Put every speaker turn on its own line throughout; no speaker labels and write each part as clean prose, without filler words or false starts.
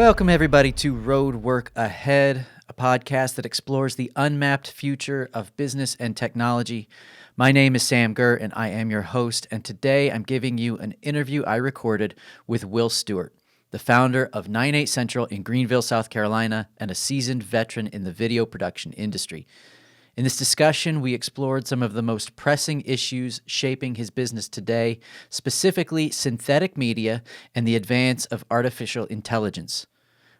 Welcome, everybody, to Road Work Ahead, a podcast that explores the unmapped future of business and technology. My name is Sam Gurr, and I am your host. And today I'm giving you an interview I recorded with Will Stewart, the founder of 9/8 Central in Greenville, South Carolina, and a seasoned veteran in the video production industry. In this discussion, we explored some of the most pressing issues shaping his business today, specifically synthetic media and the advance of artificial intelligence.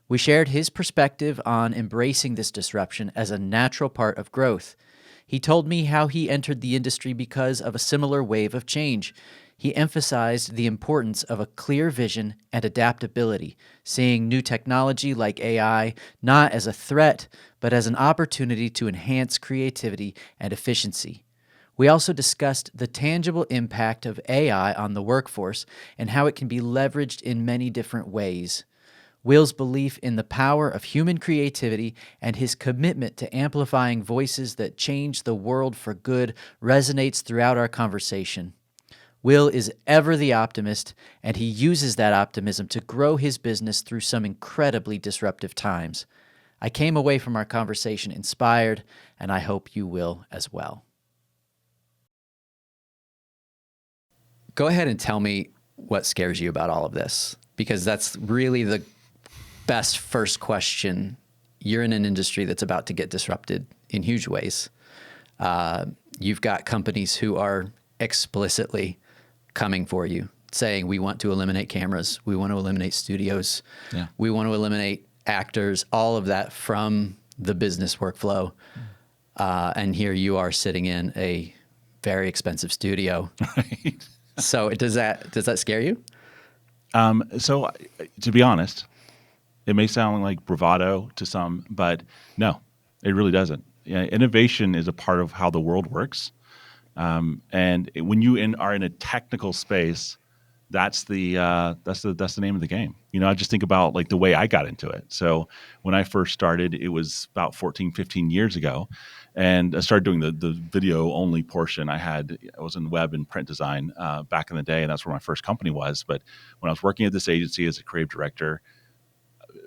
We shared his perspective on embracing this disruption as a natural part of growth. He told me how he entered the industry because of a similar wave of change. He emphasized the importance of a clear vision and adaptability, seeing new technology like AI not as a threat, but as an opportunity to enhance creativity and efficiency. We also discussed the tangible impact of AI on the workforce and how it can be leveraged in many different ways. Will's belief in the power of human creativity and his commitment to amplifying voices that change the world for good resonates throughout our conversation. Will is ever the optimist, and he uses that optimism to grow his business through some incredibly disruptive times. I came away from our conversation inspired, and I hope you will as well. Go ahead and tell me what scares you about all of this, because that's really the best first question. You're in an industry that's about to get disrupted in huge ways. You've got companies who are explicitly coming for you, saying, we want to eliminate cameras, we want to eliminate studios, we want to eliminate actors, all of that from the business workflow. And here you are sitting in a very expensive studio. Right. So does that scare you?
So to be honest, it may sound like bravado to some, but no, it really doesn't. Innovation is a part of how the world works. And when you are in a technical space, that's the name of the game. I just think about like the way I got into it. So when I first started, it was about 14, 15 years ago. And I started doing the video only portion. I was in web and print design back in the day, and that's where my first company was. But when I was working at this agency as a creative director,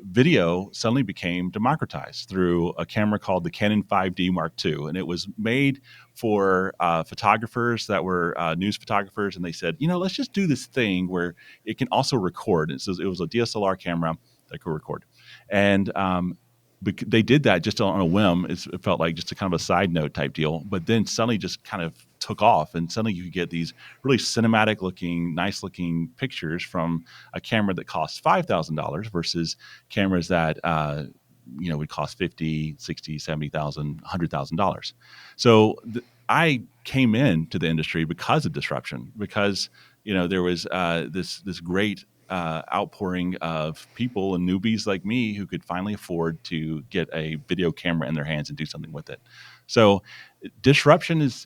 video suddenly became democratized through a camera called the Canon 5D Mark II. And it was made for photographers that were news photographers. And they said, let's just do this thing where it can also record. And so it was a DSLR camera that could record. And they did that just on a whim. It felt like just a kind of a side note type deal. But then suddenly just kind of took off, and suddenly you could get these really cinematic looking, nice looking pictures from a camera that costs $5,000 versus cameras that would cost $50,000, $60,000, $70,000, $100,000. So I came into the industry because of disruption, because there was this great outpouring of people and newbies like me who could finally afford to get a video camera in their hands and do something with it. So disruption is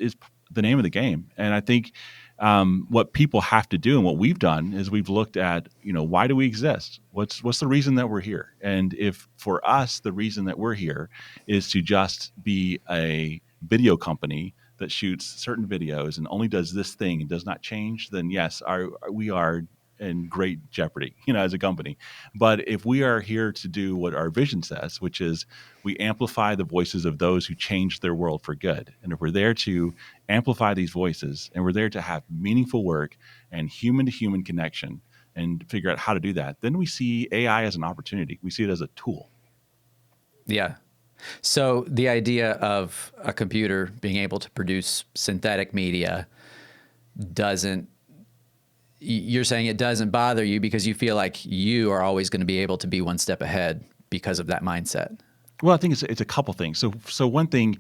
the name of the game. And I think what people have to do and what we've done is we've looked at, why do we exist? What's the reason that we're here? And if for us, the reason that we're here is to just be a video company that shoots certain videos and only does this thing and does not change, then yes, we are in great jeopardy, as a company. But if we are here to do what our vision says, which is we amplify the voices of those who change their world for good. And if we're there to amplify these voices and we're there to have meaningful work and human to human connection and figure out how to do that, then we see AI as an opportunity. We see it as a tool.
Yeah. So the idea of a computer being able to produce synthetic media you're saying it doesn't bother you because you feel like you are always going to be able to be one step ahead because of that mindset.
Well, I think it's a couple things. So one thing,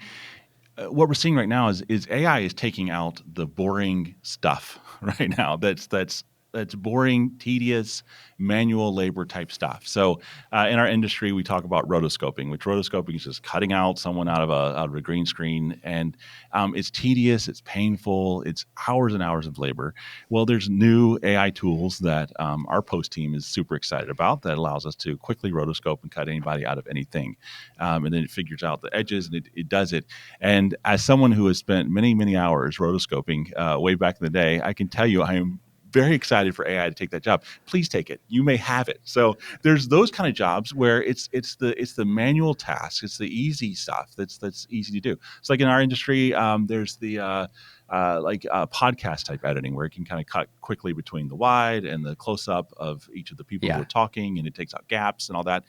what we're seeing right now is AI is taking out the boring stuff right now. That's boring, tedious, manual labor type stuff. So in our industry, we talk about rotoscoping, which rotoscoping is just cutting out someone out of a green screen. And it's tedious, it's painful, it's hours and hours of labor. Well, there's new AI tools that our post team is super excited about that allows us to quickly rotoscope and cut anybody out of anything. And then it figures out the edges and it does it. And as someone who has spent many, many hours rotoscoping way back in the day, I can tell you I am very excited for AI to take that job. Please take it. You may have it. So there's those kind of jobs where it's the manual tasks. It's the easy stuff that's easy to do. It's like in our industry, there's the podcast type editing where it can kind of cut quickly between the wide and the close up of each of the people who are talking, and it takes out gaps and all that.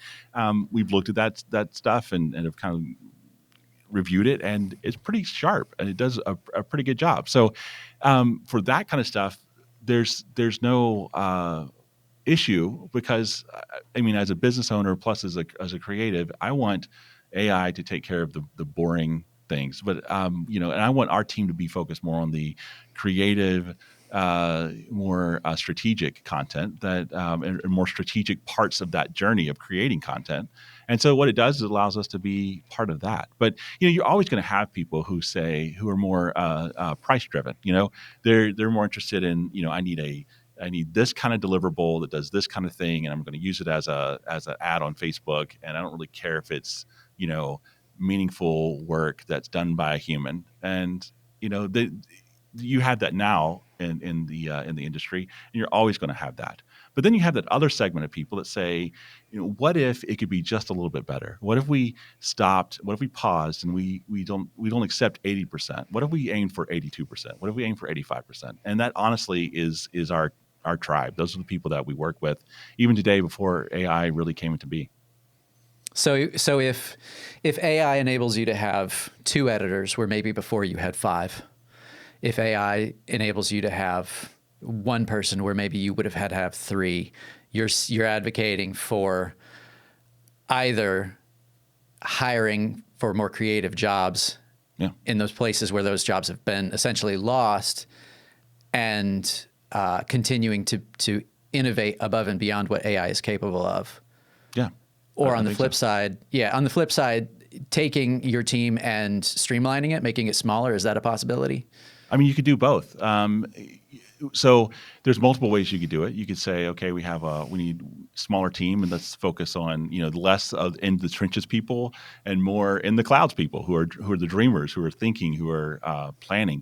We've looked at that stuff and have kind of reviewed it, and it's pretty sharp, and it does a pretty good job. So for that kind of stuff, there's no issue, because I mean, as a business owner plus as a creative, I want AI to take care of the boring things, but and I want our team to be focused more on the creative, more strategic content and more strategic parts of that journey of creating content. And so what it does is it allows us to be part of that. But you're always going to have people who are more price driven. They're more interested in I need this kind of deliverable that does this kind of thing, and I'm going to use it as an ad on Facebook, and I don't really care if it's meaningful work that's done by a human. And you have that now in the industry, and you're always going to have that. But then you have that other segment of people that say, what if it could be just a little bit better? What if we stopped? What if we paused and we don't accept 80%? What if we aim for 82%? What if we aim for 85%? And that honestly is our tribe. Those are the people that we work with, even today, before AI really came into being.
So if AI enables you to have 2 editors where maybe before you had 5, if AI enables you to have 1 person where maybe you would have had to have 3, you're advocating for either hiring for more creative jobs in those places where those jobs have been essentially lost, and continuing to innovate above and beyond what AI is capable of.
Yeah.
Or on the flip side, taking your team and streamlining it, making it smaller, is that a possibility?
I mean, you could do both. So there's multiple ways you could do it. You could say, okay, we need smaller team, and let's focus on less of in the trenches people and more in the clouds people who are the dreamers, who are thinking, who are planning.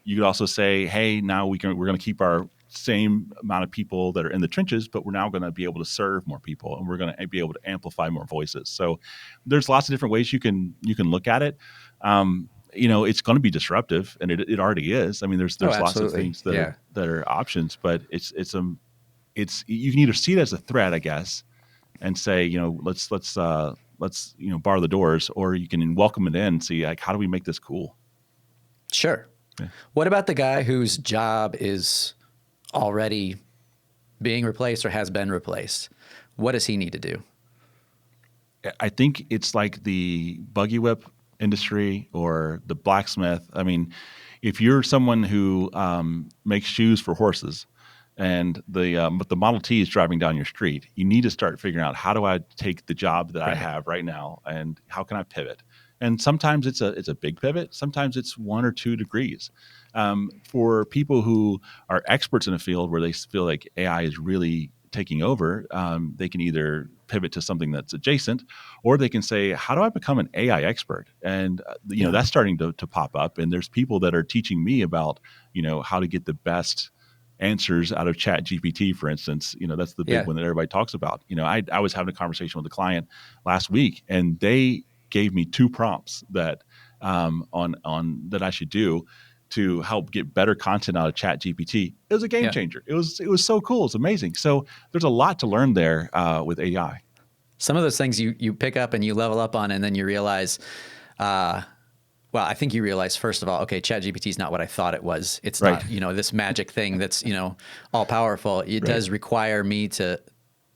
You could also say, hey, now we're going to keep our same amount of people that are in the trenches, but we're now going to be able to serve more people, and we're going to be able to amplify more voices. So there's lots of different ways you can look at it. It's going to be disruptive, and it already is. I mean, there's lots of things that are options, but it's you can either see it as a threat, I guess, and say, let's bar the doors, or you can welcome it in and see, like, how do we make this cool?
Sure. Yeah. What about the guy whose job is already being replaced or has been replaced? What does he need to do?
I think it's like the buggy whip industry or the blacksmith. I mean, if you're someone who makes shoes for horses, and but the Model T is driving down your street, you need to start figuring out, how do I take the job that I have right now, and how can I pivot? And sometimes it's a big pivot. Sometimes it's 1 or 2 degrees. For people who are experts in a field where they feel like AI is really taking over, they can either pivot to something that's adjacent, or they can say, how do I become an AI expert? And that's starting to pop up. And there's people that are teaching me about how to get the best answers out of Chat GPT, for instance. That's the big one that everybody talks about. I was having a conversation with a client last week, and they gave me 2 prompts that on that I should do to help get better content out of Chat GPT. It was a game changer. It was so cool. It's amazing. So there's a lot to learn there with AI.
Some of those things you pick up and you level up on, and then you realize, I think you realize, first of all, okay, Chat GPT is not what I thought it was. It's not, this magic thing that's, all powerful. It does require me to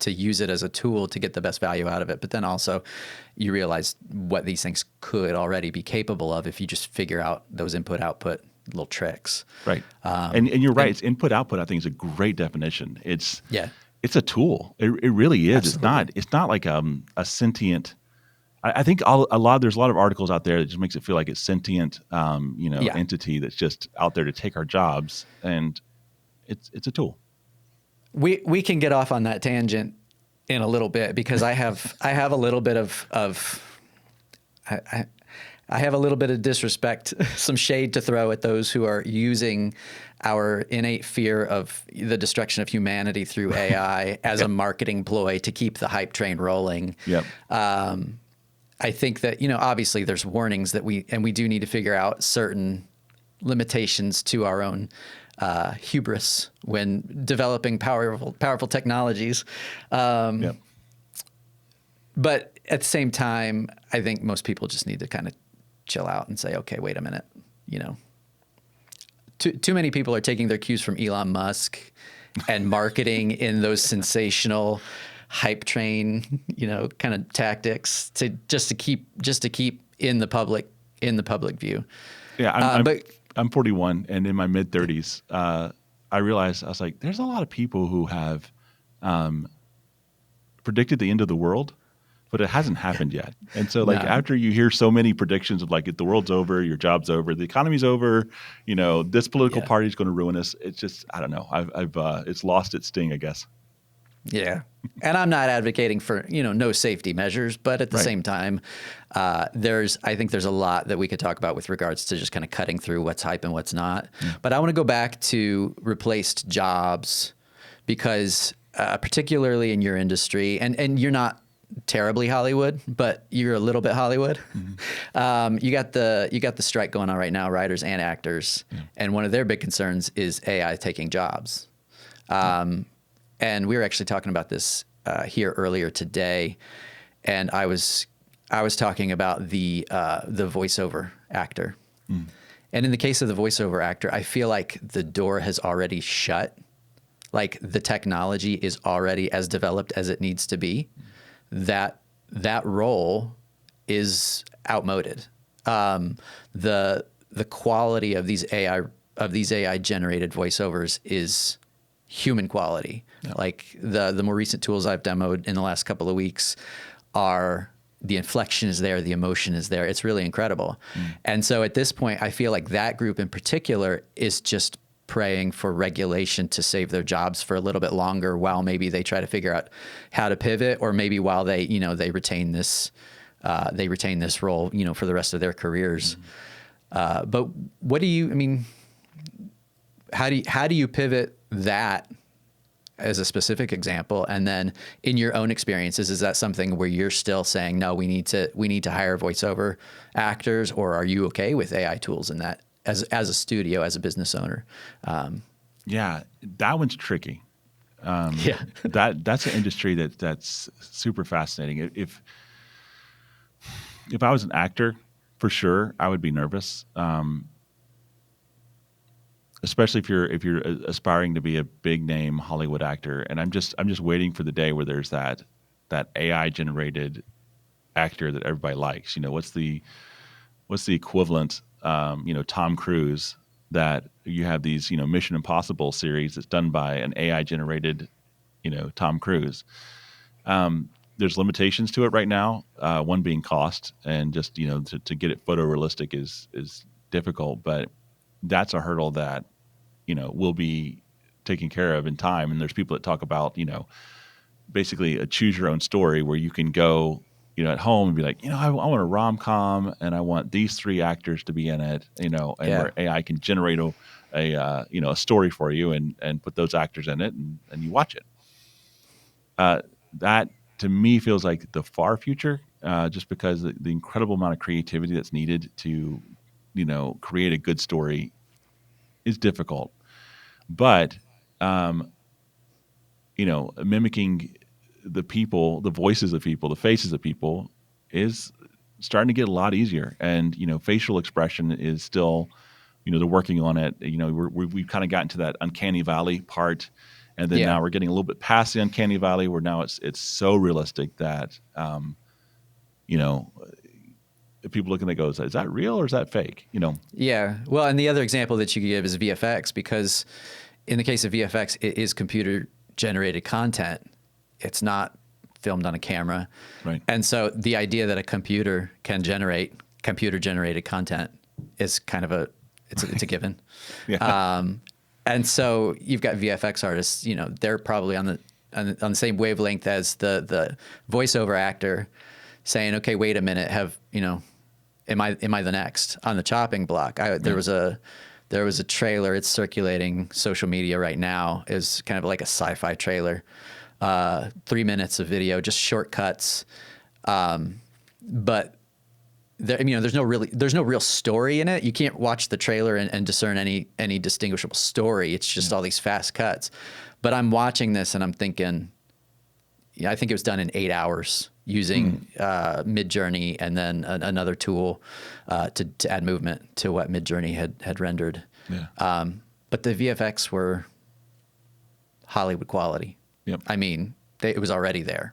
use it as a tool to get the best value out of it. But then also you realize what these things could already be capable of if you just figure out those input-output little tricks.
Right. And you're right. It's input-output, I think, is a great definition. It's a tool. It really is. Absolutely. It's not like a sentient. I think there's a lot of articles out there that just makes it feel like it's sentient, entity that's just out there to take our jobs, and it's a tool.
We can get off on that tangent in a little bit, because I have a little bit of I have a little bit of disrespect, some shade to throw at those who are using our innate fear of the destruction of humanity through AI as a marketing ploy to keep the hype train rolling.
Yep.
I think that, you know, obviously there's warnings that we do need to figure out certain limitations to our own hubris when developing powerful technologies.
Yep.
But at the same time, I think most people just need to kind of chill out and say, okay, wait a minute, you know, too many people are taking their cues from Elon Musk and marketing in those sensational hype train, you know, kind of tactics to keep in the public view.
Yeah, I'm 41, and in my mid 30s, I realized, I was like, there's a lot of people who have predicted the end of the world, but it hasn't happened yet. And so, like, after you hear so many predictions of like, if the world's over, your job's over, the economy's over, you know, this political party is going to ruin us. It's just, I don't know. It's lost its sting, I guess.
Yeah. And I'm not advocating for, you know, no safety measures, but at the same time, I think there's a lot that we could talk about with regards to just kind of cutting through what's hype and what's not. But I want to go back to replaced jobs because particularly in your industry, and you're not terribly Hollywood, but you're a little bit Hollywood. You got the strike going on right now, writers and actors. And one of their big concerns is AI taking jobs. And we were actually talking about this here earlier today, and I was talking about the voiceover actor. And in the case of the voiceover actor, I feel like the door has already shut. Like the technology is already as developed as it needs to be. That role is outmoded. The quality of these AI generated voiceovers is human quality. Like the more recent tools I've demoed in the last couple of weeks are the inflection is there, the emotion is there. It's really incredible. And so at this point, I feel like that group in particular is just praying for regulation to save their jobs for a little bit longer while maybe they try to figure out how to pivot, or maybe while they, you know, they retain this role, you know, for the rest of their careers. But what do you, I mean, how do you pivot that as a specific example? And then in your own experiences, is that something where you're still saying, no, we need to hire voiceover actors, or are you okay with AI tools in that as a studio, as a business owner?
Yeah, that one's tricky. That's an industry that's super fascinating. If I was an actor, for sure, I would be nervous. Especially if you're aspiring to be a big name Hollywood actor, and I'm just waiting for the day where there's that AI generated actor that everybody likes. You know, what's the equivalent? You know, Tom Cruise, that you have these, you know, Mission Impossible series that's done by an AI generated, you know, Tom Cruise. There's limitations to it right now. One being cost, and just, you know, to get it photorealistic is difficult, but that's a hurdle that, you know, will be taken care of in time. And there's people that talk about, you know, basically a choose your own story where you can go, you know, at home and be like, you know, I want a rom-com and I want these 3 actors to be in it, you know, and where AI can generate a you know, a story for you and put those actors in it and you watch it. That to me feels like the far future, just because the incredible amount of creativity that's needed to, you know, create a good story is difficult. But, you know, mimicking the people, the voices of people, the faces of people is starting to get a lot easier. And, you know, facial expression is still, you know, they're working on it. You know, we've kind of gotten to that uncanny valley part. And then now we're getting a little bit past the uncanny valley where now it's so realistic that, you know, people look and they go, is that real or is that fake? You know?
Yeah. Well, and the other example that you could give is VFX, because in the case of VFX, it is computer generated content. It's not filmed on a camera.
Right.
And so the idea that a computer can generate computer generated content is kind of it's a given. And so you've got VFX artists, you know, they're probably on the same wavelength as the voiceover actor saying, okay, wait a minute, am I the next on the chopping block? There was a trailer. It's circulating social media right now. Is kind of like a sci-fi trailer. 3 minutes of video, just shortcuts. But there's no real story in it. You can't watch the trailer and discern any distinguishable story. It's just all these fast cuts. But I'm watching this and I'm thinking, I think it was done in 8 hours using Midjourney and then another tool to add movement to what Midjourney had rendered.
Yeah.
But the VFX were Hollywood quality.
Yep.
I mean, it was already there.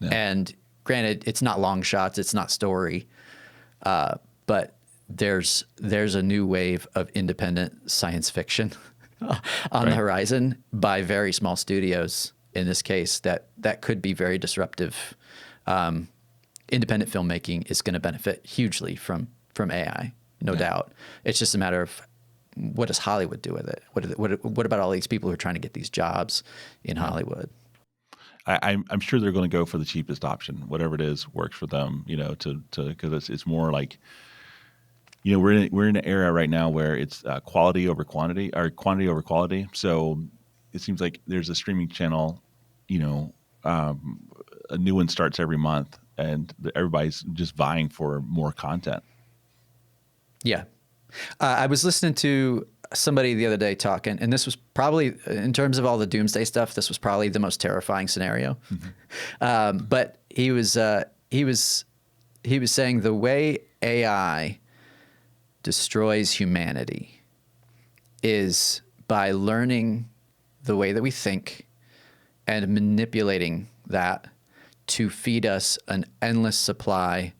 Yeah.
And granted, it's not long shots, it's not story, but there's a new wave of independent science fiction on the horizon by very small studios. In this case, that could be very disruptive. Independent filmmaking is going to benefit hugely from AI, no doubt. It's just a matter of what does Hollywood do with it? What about all these people who are trying to get these jobs in Hollywood?
I'm sure they're going to go for the cheapest option, whatever it is works for them. Because it's more like, we're in an era right now where it's quality over quantity or quantity over quality. So it seems like there's a streaming channel, a new one starts every month, and everybody's just vying for more content.
Yeah. I was listening to somebody the other day talking, and this was probably, in terms of all the doomsday stuff, this was probably the most terrifying scenario. Mm-hmm. But he was saying the way AI destroys humanity is by learning the way that we think and manipulating that to feed us an endless supply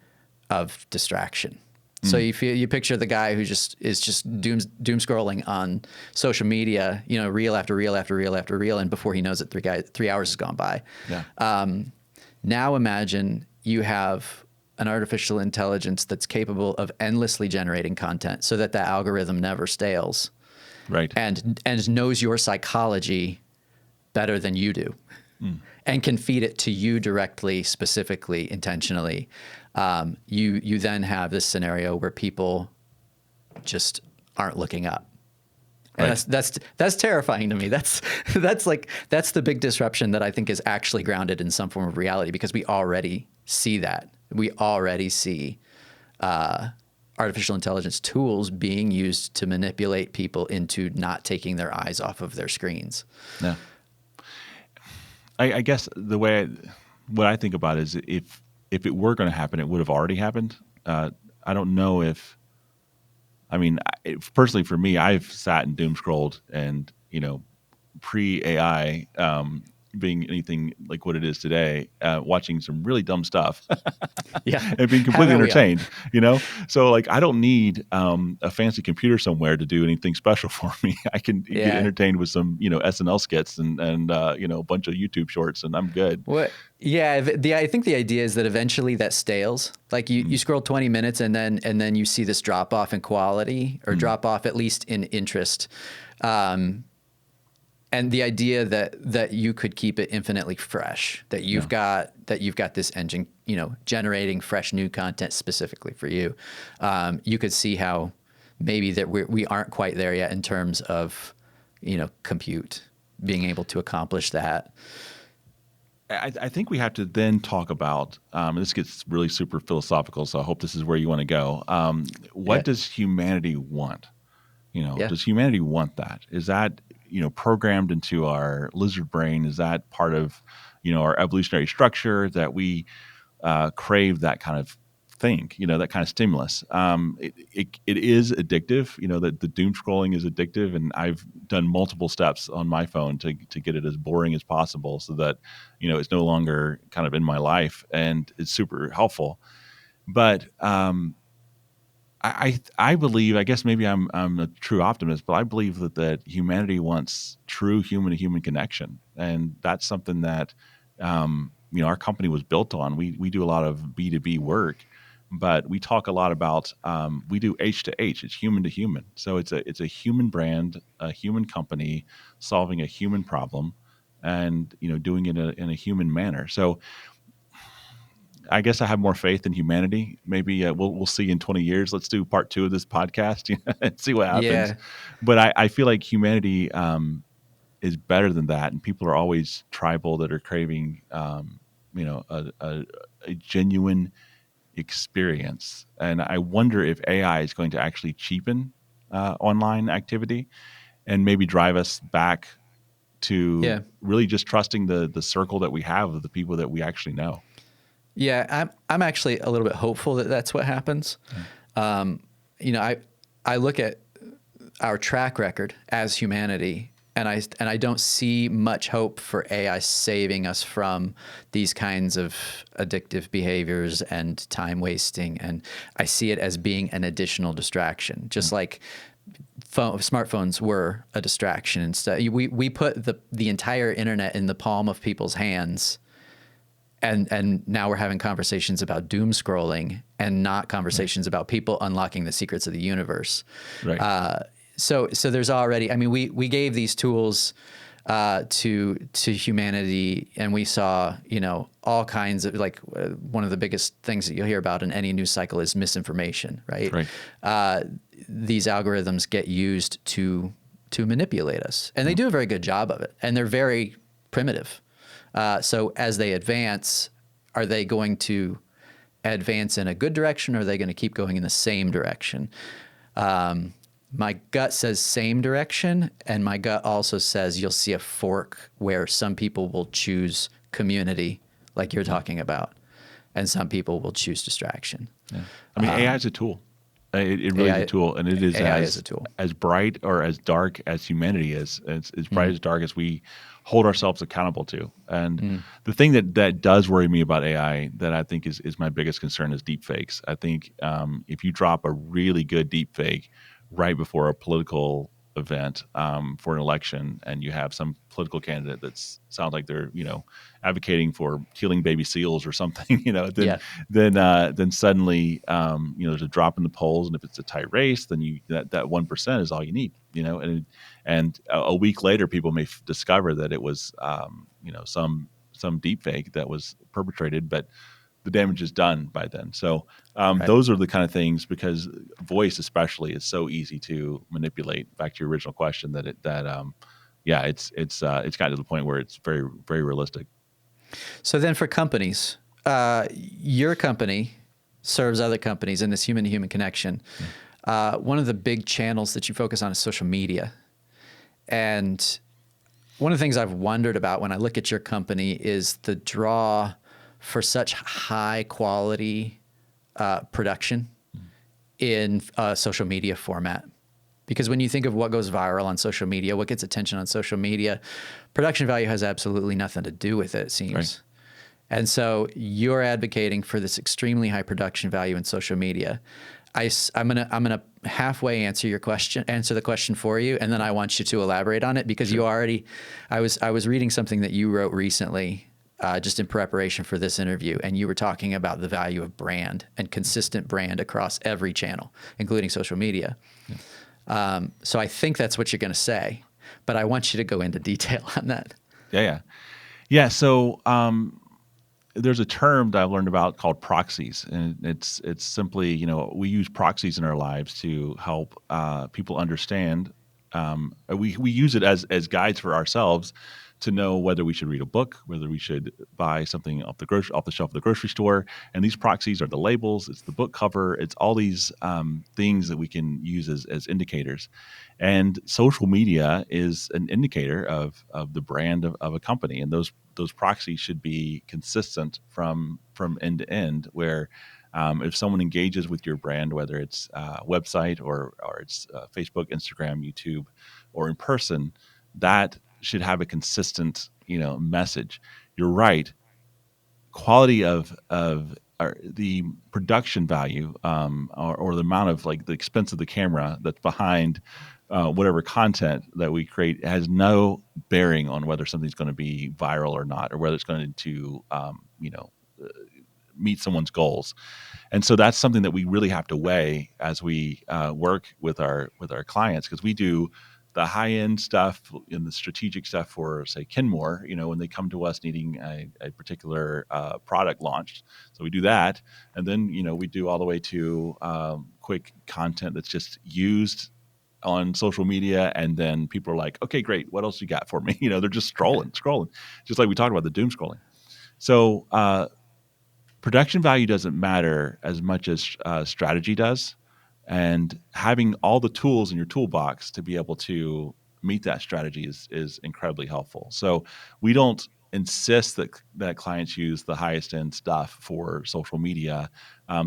of distraction. So you picture the guy who is just doom scrolling on social media, reel after reel after reel after reel, and before he knows it, 3 hours has gone by.
Yeah.
Now imagine you have an artificial intelligence that's capable of endlessly generating content, so that the algorithm never stales,
Right.
and knows your psychology better than you do, and can feed it to you directly, specifically, intentionally. You then have this scenario where people just aren't looking up. And
Right.
that's terrifying to me. That's the big disruption that I think is actually grounded in some form of reality, because we already see that. We already see artificial intelligence tools being used to manipulate people into not taking their eyes off of their screens.
Yeah. I guess what I think about is if it were going to happen, it would have already happened. I don't know if. I mean, personally, for me, I've sat and doom scrolled, and pre-AI being anything like what it is today, watching some really dumb stuff,
Yeah,
and being completely
Haven't we all?
entertained. So like, I don't need a fancy computer somewhere to do anything special for me. I can get entertained with some SNL skits and a bunch of YouTube shorts, and I'm good.
What? Yeah, I think the idea is that eventually that stales. Like you scroll 20 minutes and then you see this drop off in quality, or drop off at least in interest. And the idea that you could keep it infinitely fresh, that you've got this engine, generating fresh new content specifically for you. You could see how maybe that we aren't quite there yet in terms of, compute being able to accomplish that.
I think we have to then talk about, this gets really super philosophical, so I hope this is where you want to go. What does humanity want? Does humanity want that? Is that, programmed into our lizard brain? Is that part of, our evolutionary structure that we crave that kind of thing, that kind of stimulus? It is addictive, that the doom scrolling is addictive, and I've done multiple steps on my phone to get it as boring as possible, so that, it's no longer kind of in my life, and it's super helpful. But I believe, I guess maybe I'm a true optimist, but I believe that humanity wants true human to human connection, and that's something that our company was built on. We do a lot of B2B work, but we talk a lot about we do H to H. It's human to human. So it's a human brand, a human company solving a human problem, and doing it in a human manner. So I guess I have more faith in humanity. Maybe we'll see in 20 years. Let's do part 2 of this podcast, and see what happens.
Yeah.
But I feel like humanity is better than that, and people are always tribal that are craving a genuine experience. And I wonder if AI is going to actually cheapen online activity and maybe drive us back to
Yeah.
really just trusting the circle that we have of the people that we actually know.
Yeah, I'm actually a little bit hopeful that that's what happens.
Yeah.
I look at our track record as humanity, and I don't see much hope for AI saving us from these kinds of addictive behaviors and time wasting. And I see it as being an additional distraction, just like smartphones were a distraction. Instead, we put the entire internet in the palm of people's hands. And now we're having conversations about doom scrolling and not conversations about people unlocking the secrets of the universe.
Right.
So there's already, I mean, we gave these tools to humanity, and we saw, all kinds of, like, one of the biggest things that you'll hear about in any news cycle is misinformation, right?
Right.
These algorithms get used to manipulate us, and they do a very good job of it, and they're very primitive. So as they advance, are they going to advance in a good direction, or are they going to keep going in the same direction? My gut says same direction, and my gut also says you'll see a fork where some people will choose community, like you're talking about, and some people will choose distraction.
Yeah. I mean, AI is a tool. It really is a tool, and it is
AI is a tool.
as bright or as dark as humanity is. It's as bright as dark as we hold ourselves accountable to. And the thing that does worry me about AI that I think is my biggest concern is deep fakes. I think if you drop a really good deep fake right before a political event for an election, and you have some political candidate that sounds like they're advocating for killing baby seals or something, then suddenly there's a drop in the polls, and if it's a tight race, then that 1% is all you need, and a week later people may discover that it was some deep fake that was perpetrated, but the damage is done by then. So
Right.
those are the kind of things, because voice especially is so easy to manipulate. Back to your original question, it's gotten to the point where it's very, very realistic.
So then for companies, your company serves other companies in this human-to-human connection. One of the big channels that you focus on is social media. And one of the things I've wondered about when I look at your company is the draw for such high quality production in a social media format. Because when you think of what goes viral on social media, what gets attention on social media, production value has absolutely nothing to do with it, it seems.
Right.
And so you're advocating for this extremely high production value in social media. I'm gonna halfway answer the question for you, and then I want you to elaborate on it, because
Sure.
I was reading something that you wrote recently, just in preparation for this interview, and you were talking about the value of brand and consistent brand across every channel, including social media. Yeah. So I think that's what you're going to say, but I want you to go into detail on that.
Yeah. So there's a term that I've learned about called proxies, and it's simply, we use proxies in our lives to help people understand. We use it as guides for ourselves to know whether we should read a book, whether we should buy something off the shelf of the grocery store. And these proxies are the labels, it's the book cover, it's all these things that we can use as indicators. And social media is an indicator of the brand of a company, and those proxies should be consistent from end to end. Where if someone engages with your brand, whether it's website or it's Facebook, Instagram, YouTube, or in person, that should have a consistent message. You're right. Quality of the production value, or the amount of, like, the expense of the camera that's behind whatever content that we create has no bearing on whether something's going to be viral or not, or whether it's going to meet someone's goals. And so that's something that we really have to weigh as we work with our clients, because we do the high end stuff and the strategic stuff for, say, Kenmore, when they come to us needing a particular product launched. So we do that. And then, we do all the way to quick content that's just used on social media. And then people are like, okay, great. What else you got for me? They're just scrolling, just like we talked about the doom scrolling. So production value doesn't matter as much as strategy does. And having all the tools in your toolbox to be able to meet that strategy is incredibly helpful. So we don't insist that clients use the highest end stuff for social media.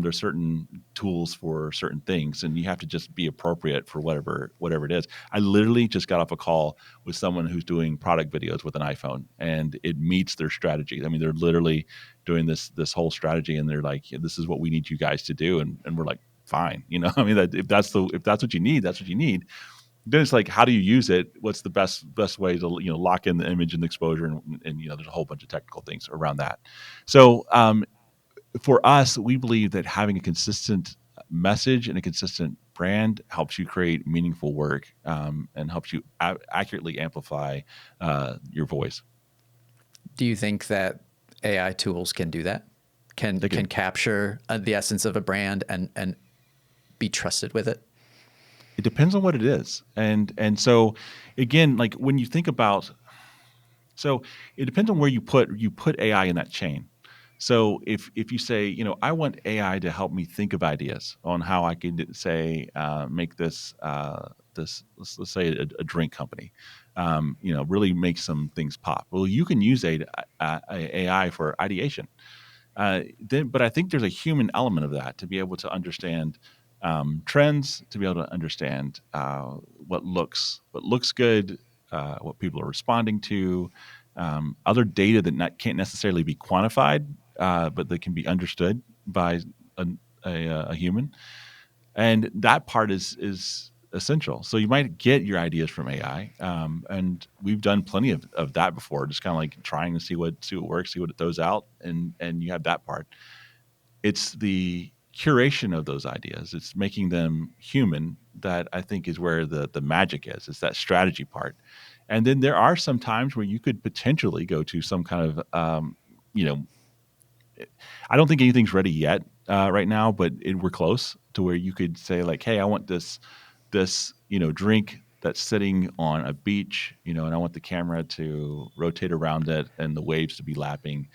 There's certain tools for certain things, and you have to just be appropriate for whatever it is. I literally just got off a call with someone who's doing product videos with an iPhone, and it meets their strategy. I mean, they're literally doing this whole strategy, and they're like, "This is what we need you guys to do," and we're like, fine. I mean, if that's what you need, that's what you need. Then it's like, how do you use it? What's the best way to lock in the image and the exposure, and there's a whole bunch of technical things around that. So for us, we believe that having a consistent message and a consistent brand helps you create meaningful work, and helps you accurately amplify your voice.
Do you think that AI tools can do that? Can capture the essence of a brand and be trusted with it?
It depends on what it is. And so again, like when you think about, so it depends on where you put AI in that chain. So if you say, I want AI to help me think of ideas on how I could say make this let's say a drink company, really make some things pop. Well, you can use AI for ideation. But I think there's a human element of that to be able to understand trends, to be able to understand what looks good, what people are responding to, other data that can't necessarily be quantified, but that can be understood by a human, and that part is essential. So you might get your ideas from AI, and we've done plenty of that before, just kind of like trying to see what works, see what it throws out, and you have that part. It's the curation of those ideas. It's making them human that I think is where the magic is. It's that strategy part. And then there are some times where you could potentially go to some kind of, I don't think anything's ready yet right now, but we're close to where you could say like, hey, I want this drink that's sitting on a beach, and I want the camera to rotate around it and the waves to be lapping.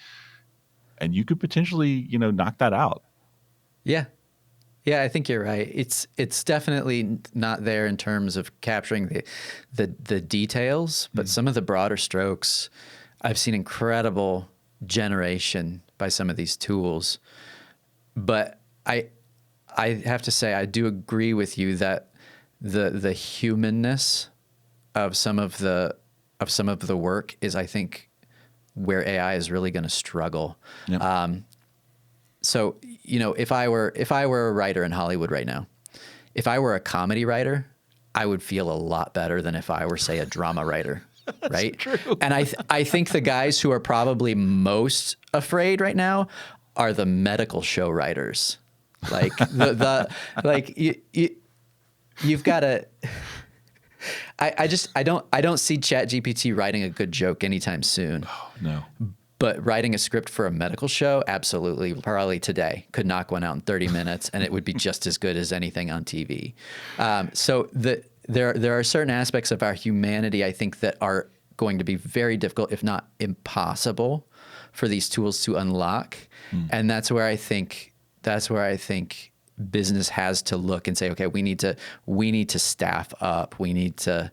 And you could potentially, knock that out.
Yeah. Yeah, I think you're right. It's definitely not there in terms of capturing the details, but some of the broader strokes, I've seen incredible generation by some of these tools. But I have to say I do agree with you that the humanness of some of the work is, I think, where AI is really going to struggle. Yep. So, if I were a writer in Hollywood right now, if I were a comedy writer, I would feel a lot better than if I were, say, a drama writer, right?
True.
And I think the guys who are probably most afraid right now are the medical show writers. Like you've got to. I don't see ChatGPT writing a good joke anytime soon.
Oh, no.
But writing a script for a medical show, absolutely, probably today, could knock one out in 30 minutes, and it would be just as good as anything on TV. So there are certain aspects of our humanity, I think, that are going to be very difficult, if not impossible, for these tools to unlock. And that's where I think business has to look and say, okay, we need to staff up. We need to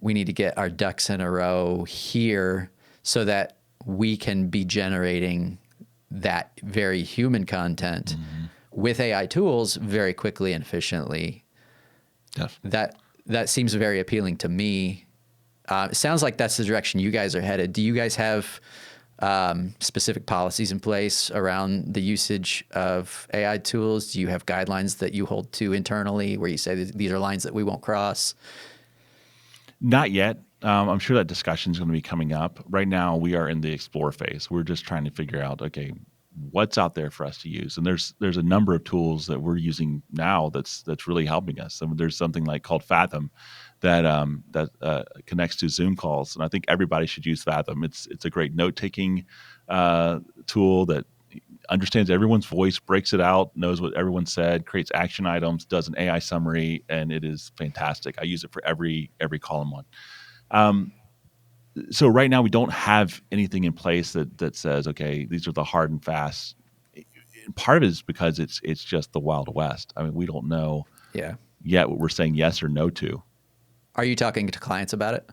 get our ducks in a row here so that we can be generating that very human content with AI tools very quickly and efficiently.
Yes.
That seems very appealing to me. It sounds like that's the direction you guys are headed. Do you guys have specific policies in place around the usage of AI tools? Do you have guidelines that you hold to internally where you say these are lines that we won't cross?
Not yet. I'm sure that discussion is going to be coming up. Right now, we are in the explore phase. We're just trying to figure out, okay, what's out there for us to use. And there's a number of tools that we're using now that's really helping us. So there's something like called Fathom that connects to Zoom calls, and I think everybody should use Fathom. It's a great note taking tool that understands everyone's voice, breaks it out, knows what everyone said, creates action items, does an AI summary, and it is fantastic. I use it for every call I'm on. Um, so right now we don't have anything in place that says, okay, these are the hard and fast. Part of it is because it's just the Wild West. I mean, we don't know
Yeah.
yet what we're saying yes or no to.
Are you talking to clients about it?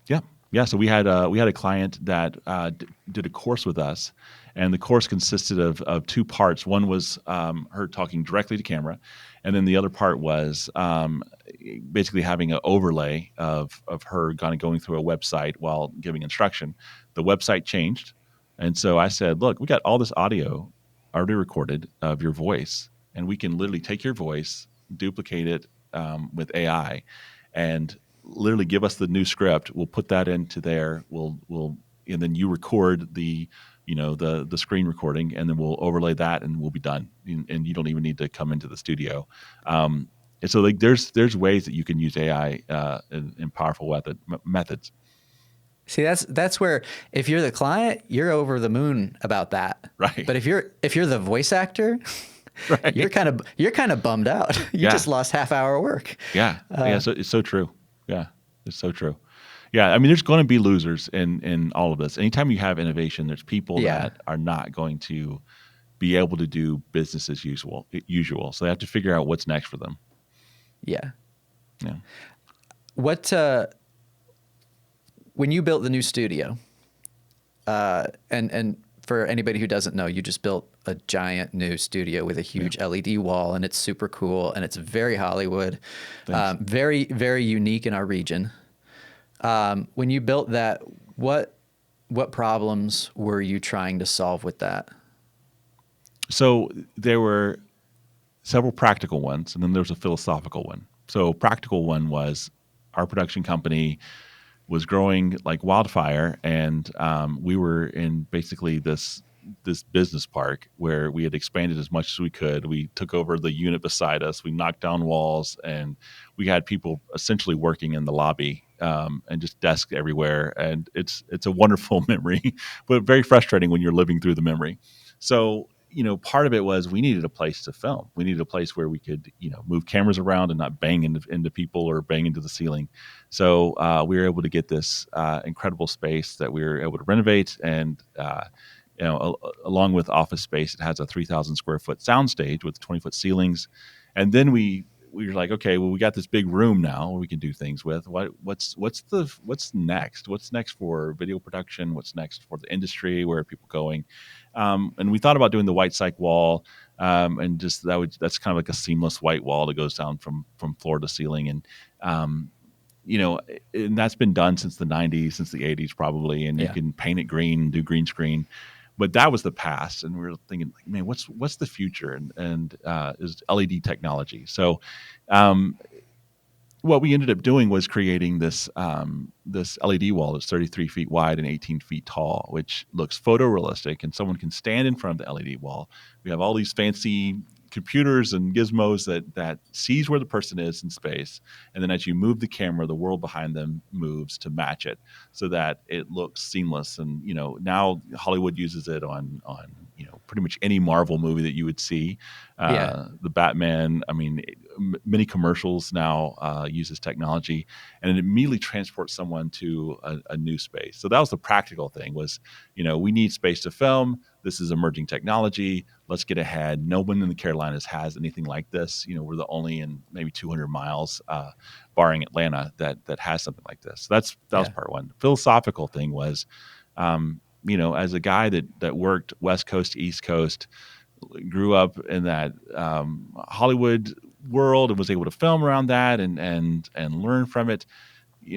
Yeah, yeah. So we had a client that did a course with us, and the course consisted of two parts. One was her talking directly to camera, and then the other part was basically having an overlay of her kind of going through a website while giving instruction. The website changed, and so I said, "Look, we got all this audio already recorded of your voice, and we can literally take your voice, duplicate it with AI, and literally give us the new script. We'll put that into there. And then you record the screen recording, and then we'll overlay that, and we'll be done. And you don't even need to come into the studio. And so like there's ways that you can use AI in powerful methods.
See, that's where if you're the client, you're over the moon about that.
Right.
But if you're the voice actor,
Right.
you're kind of bummed out. You
Yeah.
just lost half hour work.
Yeah. Yeah. So it's so true. Yeah. It's so true. Yeah. I mean, there's going to be losers in all of this. Anytime you have innovation, there's people
Yeah.
that are not going to be able to do business as usual. So they have to figure out what's next for them.
Yeah.
Yeah.
What when you built the new studio, and for anybody who doesn't know, you just built a giant new studio with a huge LED wall, and it's super cool, and it's very Hollywood, very, very unique in our region. When you built that, what problems were you trying to solve with that?
So there were several practical ones, and then there was a philosophical one. So practical one was our production company was growing like wildfire, and we were in basically this business park where we had expanded as much as we could. We took over the unit beside us. We knocked down walls, and we had people essentially working in the lobby and just desks everywhere. And it's a wonderful memory, but very frustrating when you're living through the memory. So part of it was we needed a place to film. We needed a place where we could, move cameras around and not bang into people or bang into the ceiling. So we were able to get this incredible space that we were able to renovate, and along with office space, it has a 3,000 square foot soundstage with 20-foot ceilings. And then we were like, okay, well, we got this big room now where we can do things with. What's next? What's next for video production? What's next for the industry? Where are people going? And we thought about doing the white cyc wall, and just that's kind of like a seamless white wall that goes down from floor to ceiling. And and that's been done since the 90s, since the 80s probably, and you can paint it green, do green screen. But that was the past, and we were thinking, like, man, what's the future? And is LED technology. So what we ended up doing was creating this LED wall that's 33 feet wide and 18 feet tall, which looks photorealistic, and someone can stand in front of the LED wall. We have all these fancy computers and gizmos that sees where the person is in space, and then as you move the camera, the world behind them moves to match it, so that it looks seamless. And now Hollywood uses it on pretty much any Marvel movie that you would see. The Batman, I mean, many commercials now use this technology, and it immediately transports someone to a new space. So that was the practical thing, was we need space to film. This is emerging technology. Let's get ahead. No one in the Carolinas has anything like this. We're the only in maybe 200 miles, barring Atlanta, that has something like this. So that was part one. The philosophical thing was, as a guy that worked West Coast to East Coast, grew up in that Hollywood world and was able to film around that and learn from it.